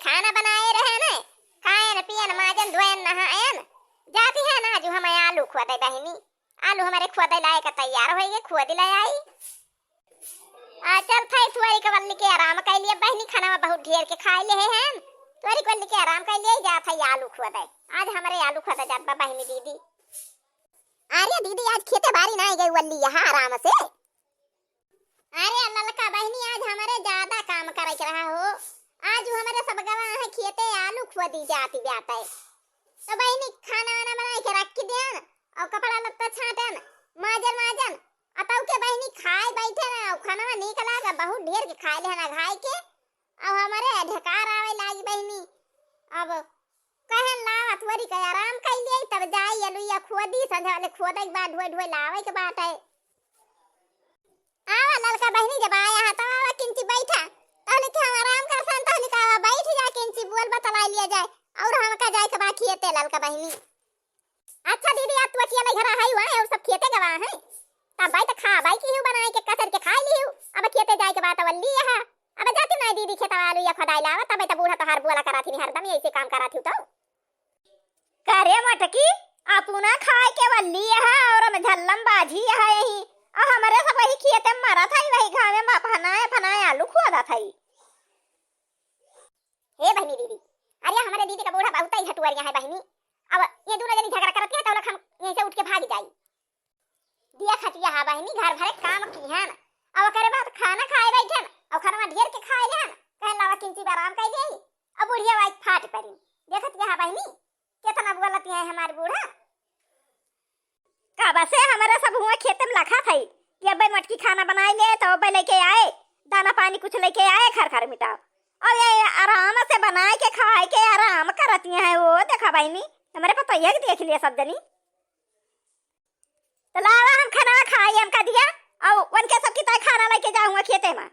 खाना बनाए रहे न, खाए न पिए न माजन धोए नहाए न, जाती है ना जो हम आलू खुआ दे बहनी, आलू हमारे खुआ दे लाए का तैयार हो गए, खुआ दिला आई। चल थाई तुअरी कवल्ली के आराम कर लिए बहनी, खाना बहुत ढेर के खाए ले हैं, तुअरी कवल्ली के आराम कर लिए जा था आलू खुआ दे। आज हमारे आलू खुआ दे जात बहनी दीदी। अरे दीदी आज खेते बारी ना गई वल्ली यहाँ आराम से। अरे ललका बहनी आज हमारे ज्यादा काम करे के रहा हो, आज हमारे सब गवा है खेते आलू खुआ दी जाती जाता है। तो बहनी खाना वाना बना के रख के देन और कपड़ा लत्ता छाटन माजन माजन अतौ के बहनी खाए बैठे ना, खाना निकला का बहुत ढेर के खाए ले ना घाई के। अब हमारे ढकार आवे लागी बहनी, अब कहन ला हथवरी के आराम कर ले तब जाई अलुया खुआ दी, संझा वाले खुआ दे के बाद धोए धोए लावे के बात है। आवा ललका बहनी जब आया है तो आवा किंची बैठा, तहले के हम आराम कर सन, तहले का बैठ जा किंची बोल बतला लिया जाए और हम का जाए के बाकी है ललका बहनी। अच्छा दीदी आज तू अकेले घर आई हुआ है और सब खेते गवा है, तब भाई तो खा भाई की बनाए के कसर के खा लियो, अब खेते जाए के बात वल्ली है। अब जाती ना दीदी खेत आलू या खदाई लावा, तब तो बूढ़ा तो हर बोला करा थी हरदम ऐसे काम करा थी। तो करे मटकी अपुना खाए के वल्ली है और हम झल्लम बाजी है यही, और हमारे सब वही खेते मारा था वही घाव में फनाए फनाए आलू खुआ था। हे बहनी दीदी, अरे हमारे दीदी का बूढ़ा बहुत ही हटुआरिया है बहनी, अब ये दोनों जनी झगड़ा करती है तो हम यहीं से उठ के भाग जाई दिया खटिया है बहनी, घर भरे काम की है ना, अब करे बात खाना खाए बैठे न और खाना ढेर के खाए ले न, कहन लावा किंची आराम कर ले। अब बुढ़िया वाई फाट पड़ी, देखत क्या बहनी कितना बोलती है हमारे बूढ़ा का बसे हमारा सब हुआ खेत में लखा थई कि अब मटकी खाना बनाए ले तो अब लेके आए दाना पानी कुछ लेके आए खर खर मिटाओ, और ये आराम से बनाए के खाए के आराम करती है। वो देखा बहनी हमारे पता यह देख लिया सब जनी, तो लावा हम खाना खाए हम का दिया और उनके सब की खाना लेके जाऊंगा खेते में।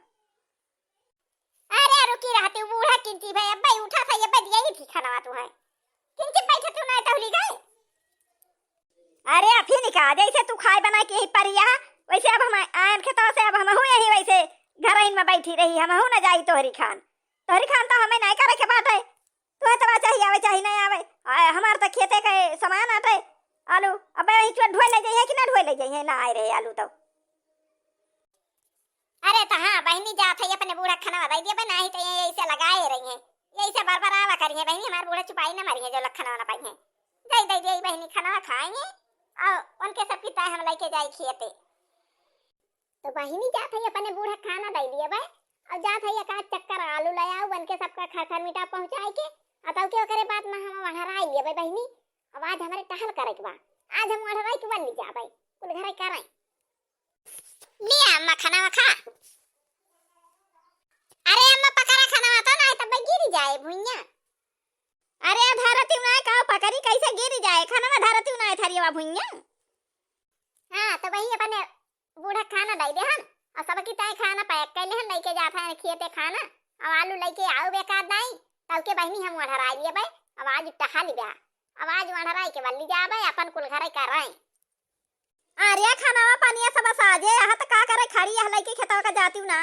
अरे रुकी रहती बूढ़ा किंची भाई अब भाई उठा था ये भाई दिया ही थी खाना तू है किंची बैठे तू ना तहली गए। अरे अभी निका जैसे तू खाए बना के ही परिया वैसे अब हम आयन खेतों से अब हम हूं यही वैसे घर में बैठी रही, हम हूं ना जाई तोहरी खान तो हमें नहीं करे के बात है, तू तो चाहिए आवे चाहिए नहीं आवे हमार तो खेते के सामान आते आलू अब वही चोट ढोए ले जाइए कि ना ढोए ले जाइए ना आए रहे आलू तो। अरे तो हाँ बहनी जात है अपने बूढ़ा खाना दे दिया बना ही तो ऐसे लगाए रही है, यही से बार बार आवा करिए बहनी, हमारे बूढ़ा चुपाई ना मारी है जो खाना वाला पाई है दे दे बहनी खाना खाएंगे और उनके सब की हम लेके जाए खेते। तो बहनी जात है अपने बूढ़ा खाना दे दिया भाई और जात है एक चक्कर आलू ले आओ उनके सबका खर मीठा पहुंचाए के अतौ के करे बात में हम वहां राई लिए भाई बहनी। अब आज हमारे टहल करे के बा, आज हम वहां राई के बन जा भाई कुल घर करे ले अम्मा खाना खा। अरे अम्मा पकड़ा खाना आता ना तब गिर जाए भुइया, अरे धरती ना का पकड़ी कैसे गिर जाए खाना में धरती ना थरिया भुइया। हां तो वही अपने बूढ़ा खाना दे दे हम और सबकी ताई खाना पैक कर ले हम लेके जाता है खेते खाना और आलू लेके आओ बेकार दाई तब के बहनी हम वहां राई लिए भाई। अब आज टहल बा आवाज वहां राई के बल्ली जा भाई अपन कुल घरे कर रहे। अरे खाना पानी सब साजे यहां तो का करे खड़ी है लेके खेतवा का जाती ना।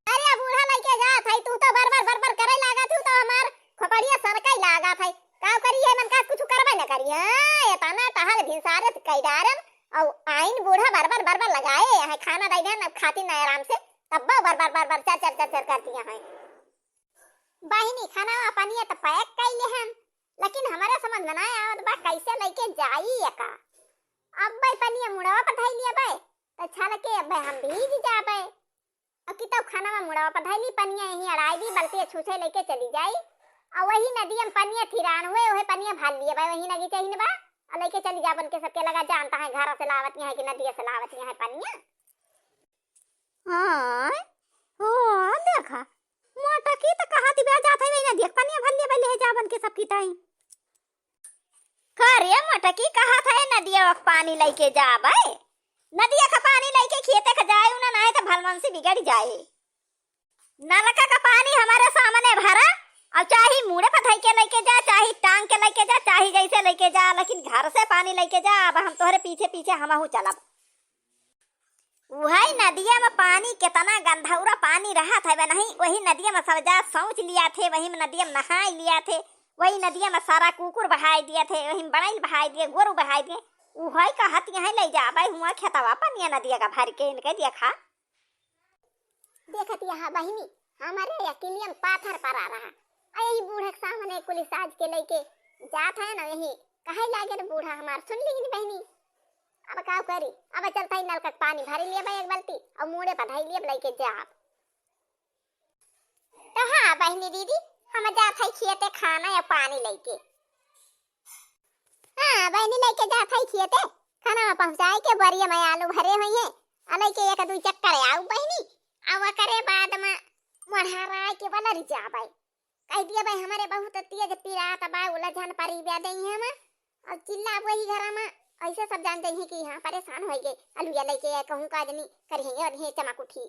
अरे बूढ़ा लेके जा थाई तू तो बरबर करे लागा तू तो हमार खोपड़िया सरकाई लागा थाई का करी है मन का कुछ करबे न करी है तना टहल भिसारत कैदारन और आइन बूढ़ा बरबर लगाए है खाना दे दे अब खाती ना आराम से तब बरबर चर करती है बहनी खाना पानी तो पैक कर ले हम, लेकिन हमारा समझ में ना आवत बा कैसे लेके जाई का। अब भाई पनिया मुड़वा पठाई लिया भाई तो छल के अब हम भीज जाबे अब की तो खाना में मुड़वा पठाई ली पनिया यही अड़ाई दी बल्कि छूछे लेके चली जाई और वही नदी में पनिया थिरान हुए वही पनिया भाल लिए भाई वही नदी चाहिए बा और लेके चली जा बन के सबके लगा जानता है घर से लावत है कि नदी से लावत है पनिया। हां ओ देखा मोटा की तो कहा थी जात है वही नदी पनिया भाल लिए ले जा बन के सबकी ताई करे मोटा की कहा था नदिया का पानी लेके जा भाई नदिया का पानी लेके खेते का जाए ना नहीं तो भलमन से बिगड़ जाए। नलका का पानी हमारे सामने भरा और चाहे मुड़े पथाई के लेके जा चाहे टांग के लेके जा चाहे जैसे लेके जा लेकिन घर से पानी लेके जा। अब हम तोहरे पीछे पीछे हमहू चलब वही नदिया में पानी कितना गंधौरा पानी रहा था वह नहीं, वही नदिया में सब जा सोच लिया थे, वही नदिया में नहा लिया थे, वही नदिया में सारा कुकुर बहाई दिए थे, वही बड़ाई बहाई दिए, गोरू बहाई दिए। वही कहत यहाँ ले जा भाई हुआ खेतवा पानी नदिया का भर के इनके देखा देखत यहाँ बहिनी हमारे अकेलियन पाथर पर आ रहा। यही बूढ़ा के सामने पुलिस आज के लेके जात है ना, यही कहे लागे बूढ़ा हमार सुन ली बहनी। अब का करी, अब चलता ही नलका पानी भर लिए भाई एक बाल्टी और मुड़े बधाई लिए लेके जा। तो हाँ बहनी दीदी हम जात है खेते खाना या पानी लेके। हाँ बहनी लेके जात है खेते खाना पहुंचाए के बरिया में आलू भरे हुए हैं, अलग के एक दो चक्कर आऊ बहनी आवा करे बाद में मढ़ारा के वाला रिजा भाई कह दिया भाई हमारे बहुत तेज पिरात बा उलझन परी ब्या दई हम और चिल्ला वही घर में ऐसे सब जानते हैं कि यहाँ परेशान हो गए अलुया लेके कहूँ का आदमी करेंगे और ये चमक उठी।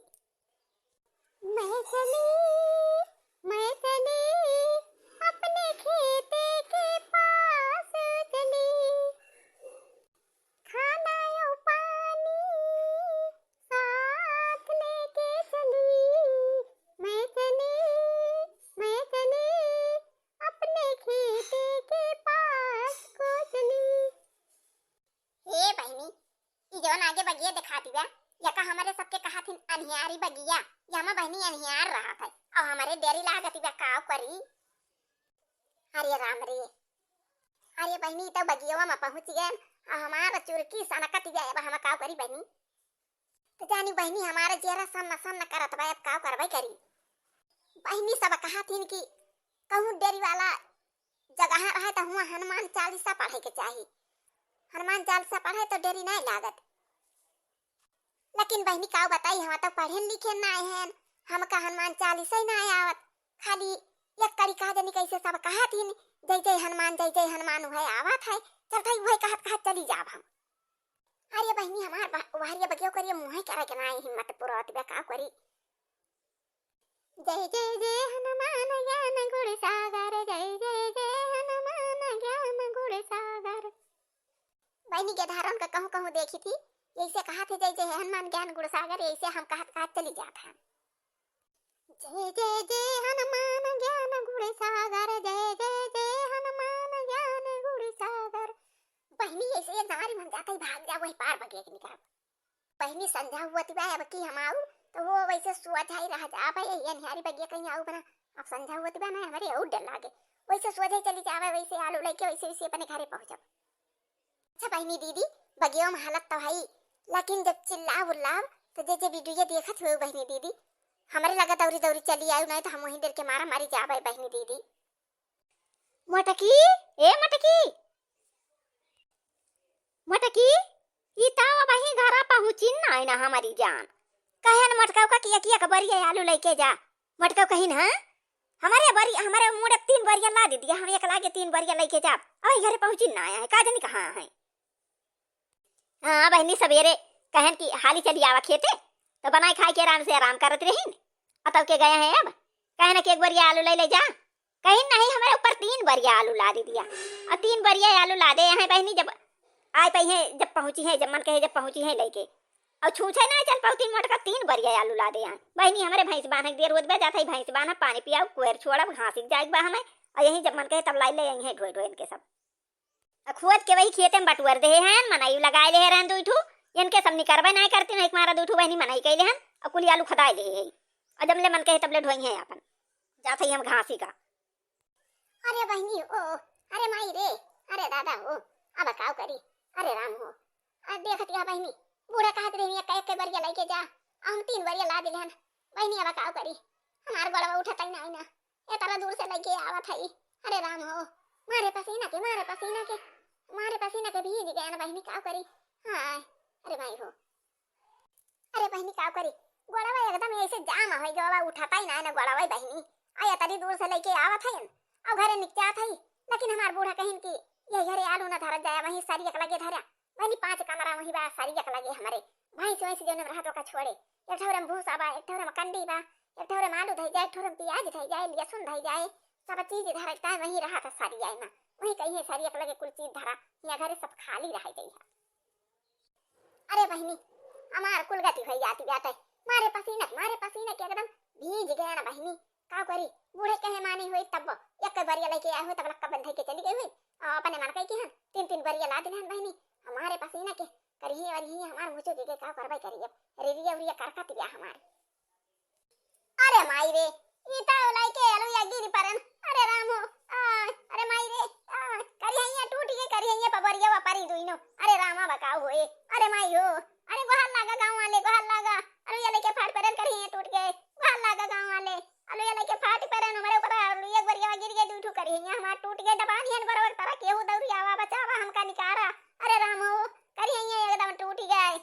मैं चली अपने खेते के पास चली खाना यो पानी साथ लेके चली। मैं चली अपने खेते के पास को चली। हे बहनी ई जवन आगे बगिया दिखाती बा या का हमारे सबके कहा थी अनहियारी बगिया या में बहनी अनहियार रहा था और हमारे डेरी लागती बा काव करी। अरे राम रे अरे बहनी तो बगिया में पहुंच गए और हमारा चुरकी सनकती बा अब हम काव करी बहनी। तो जानी बहनी हमारे जेरा सन्न करत बा अब काव करबे करी। बहनी सब कहा थी कि कहूं डेरी वाला जगह रहे तो हुआ हनुमान चालीसा पढ़े के चाहिए, हनुमान चालीसा पढ़े तो डेरी नहीं लागत। लेकिन बहनी का बताई हम तो पढ़े लिखे ना हैं, हम का हनुमान चालीसा ही नहीं आवत, खाली एक कड़ी कहा जनी कैसे सब कहा थी जय जय हनुमान वह आवत है चलता वही कहत चली जाब हम। अरे बहनी हमार वारिया बगियो करिए मुँह करे के नहीं हिम्मत पुरत बे का करी। जय जय हनुमान ज्ञान गुण सागर जय हनुमान ज्ञान गुण सागर। बहनी के धारण का कहूँ देखी थी ऐसे कहा थे जय जय हनुमान ज्ञान गुण सागर, ऐसे हम कहत चली जाता है। जय जय हनुमान ज्ञान गुण सागर जय हनुमान ज्ञान गुण सागर। बहनी ऐसे एक नारी मन जाता ही भाग जा वही पार बगिया के निकाल। बहनी संध्या हुआ थी अब की हम आऊ तो वो वैसे सुअझाई रह जा भाई ये निहारी बगिया कहीं आऊ बना। अब संध्या हुआ थी ना हमारे और डर लागे वैसे सुअझाई चली जावे वैसे आलू लेके वैसे अपने घरे पहुंचब। अच्छा बहनी दीदी बगिया में हालत तो भाई लेकिन जब चिल्ला उल्लाव तो जे वीडियो देखत हुए बहनी दीदी हमारे लगा दौरी चली आयु नहीं तो हम वहीं डर के मारा मारी जावे बहनी दीदी। मटकी ए मटकी ई तावा बही घरा पहुंची ना ना हमारी जान कहे न मटकाव का किया का बरिया आलू लेके जा मटकाव कहीं ना हमारे मुड़े 3 बरिया ला दे दिया हम एक लागे 3 बरिया लेके जा अब घरे पहुंची ना आया है का जानी कहां है। हाँ बहनी सवेरे कहन की हाली चली आवा खेते तो बनाए खाए के आराम करत रहीन तब के गए हैं अब कहे ना कि 1 बरिया आलू ले जा कहीं नहीं हमारे ऊपर 3 बरिया आलू ला दे दिया और 3 बरिया आलू ला दे हैं बहनी जब आए पई है जब पहुंची है जब मन कहे जब पहुंची है लेके और छूछे ना चल पाऊ 3 मटका 3 बरिया आलू ला दे यहाँ बहनी हमारे भैंस बांधे देर रोज बे जाता है भैंस बांधा पानी पियाओ कुएर छोड़ा घासिक जाए बा हमें और यही जब मन कहे तब लाई ले यही ढोए इनके सब खोद के वही खेते में बटुअर दे हैं मनाई लगाए ले रहन दूठू इनके सब निकरबे नहीं करती नहीं मारा दूठू बहनी मनाई कैले हैं और कुली आलू खदाए ले है और जब ले मन कहे तब ले ढोई है अपन जाते ही हम घासी का। अरे बहनी ओ अरे माई रे अरे दादा हो अब काव करी अरे राम हो देखत या बहनी बूढ़ा कहत रही के बरिया लेके जा हम 3 बरिया ला दिले हन बहनी अब काव करी हमार गलवा उठत नहीं ना ए तरह दूर से लेके आवत है। अरे राम हो मारे पसीना के भीज गया ना बहनी काव करी। हां अरे भाई हो अरे बहनी काव करी गलवा एकदम ऐसे जाम हो गवा उठता ही ना गलवा बहनी आया तरी दूर से लेके आवत है और घरे निकचा था लेकिन हमार बूढ़ा कहिन की ये घरे आलू ना धर जाए वहीं सारी एक लगे धरा वहीं 5 कमरा वहीं बा सारी एक लगे हमारे भैंस वैसे जौन रहा तो का छोड़े एक ठौरम भूसा बा एक ठौरम कंडी बा एक ठौरम आलू धई जाए ठौरम प्याज धई जाए लहसुन धई जाए सब चीज धरता वहीं रहा था सारी जाए ना वहीं कहीं सारी एक लगे कुल चीज धरा या घरे सब खाली रह जाई। अरे बहनी हमार कुल गति हो जाती जाते मारे पसीना के एकदम भीज गया ना बहनी। का करी बूढ़े कहे मानी हुई तब एक बरिया लेके आए हो तब लक्का बंध के चली गई हुई अपने मन कही कि तीन तीन बरिया ला दिलन बहनी हमारे पसीना के करिए और ही हमार मुझे के का करबै करिए रेरिया उरिया करकत गया हमार। अरे माई रे इता लाइके अलुया गिरी परन अरे रामो अरे माई रे करिया टूट गई करिया पबरिया परी दुइनो अरे रामा बकाओ होए अरे माई हो अरे गोहल लागा गांव वाले गोहल लागा अलुया लेके फाट परन करिया टूट गए गोहल लागा गांव वाले अलुया लेके फाट परन हमारे ऊपर अलुया बरिया गिर गई दुठू करिया हमार टूट गए दबा दिहन बरोबर तरह केहू दौरी आवा बचावा हमका निकारा अरे रामो करिया एकदम टूट गए।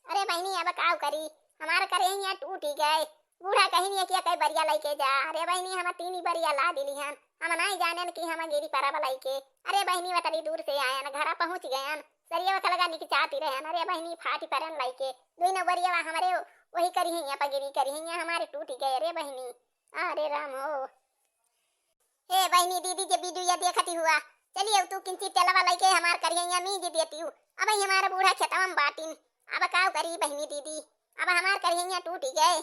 अरे बहनी अब काव करी हमार करिया टूट गए बूढ़ा कहीं नहीं किया कई बरिया लेके जा। अरे बहनी हम तीन ही बरिया ला दिली हन हम नहीं जाने कि हम गिरी परब लेके। अरे बहनी वतरी दूर से आए न घरा पहुंच गए सरिया वख लगा निकी चाहती रहे अरे बहनी फाटी परन लेके दुई बरिया हमारे वही करी है पगिरी करी है हमारे टूट गए। अरे बहनी अरे राम हो हे बहनी दीदी जे वीडियो देखती हुआ चलिए तू किंची तेलवा लेके हमार करिया मी जे देती हूँ अब हमारा बूढ़ा खेतवा में बाटी अब काव करी बहनी दीदी अब हमार करिया टूट गए।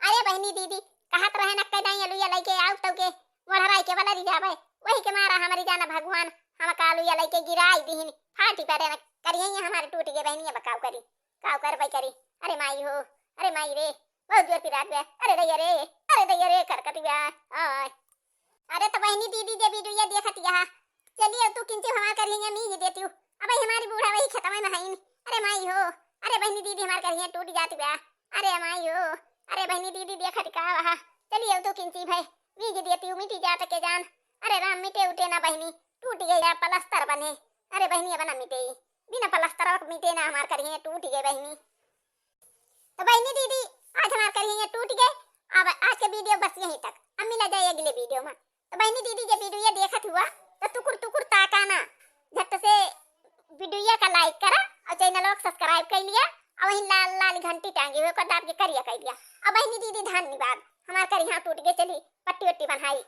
अरे बहनी दीदी कहत रहे न कदाई लुया लेके आउ तो के मोढ़राई के वाला रिजावे वही के मारा हमारी जाना भगवान हम कालुया लेके गिराई दीन फाटी परे न करिए हमारे टूट गए बहनी बकाव करी काव कर भाई करी। अरे माई हो अरे माई रे बहुत जोर पिरात बे अरे दैया रे करकती बे अरे तो बहनी दीदी जे वीडियो देखत यहां चलिए तू किंचे हमार करिए मी ही देती हूं अब हमारी बूढ़ा वही खत्म में नहीं। अरे माई हो अरे बहनी दीदी हमार करिए टूट जाती बे अरे माई हो अरे बहनी दीदी देखत का वहां चलिए तो किंची भाई वीज देती हूँ मिटी जात के जान। अरे राम मिटे उठे ना बहनी टूट गई पलस्तर बने अरे बहनी बना मिटे बिना पलस्तर मिटे ना हमार करिए टूट गए बहनी। तो बहनी दीदी आज हमार करिए टूट गए अब आज के वीडियो बस यहीं तक अब मिला जाए अगले वीडियो में। तो बहनी दीदी जब वीडियो देखत हुआ तो टुकुर ताकाना झट से वीडियो का लाइक करा और चैनल को सब्सक्राइब कर लिया और वही लाल लाल घंटी टांगी हुई को दाब के करिया कर दिया। अब बहनी दीदी धन्यवाद हमार करिया टूट गए चली पट्टी वट्टी बनाई।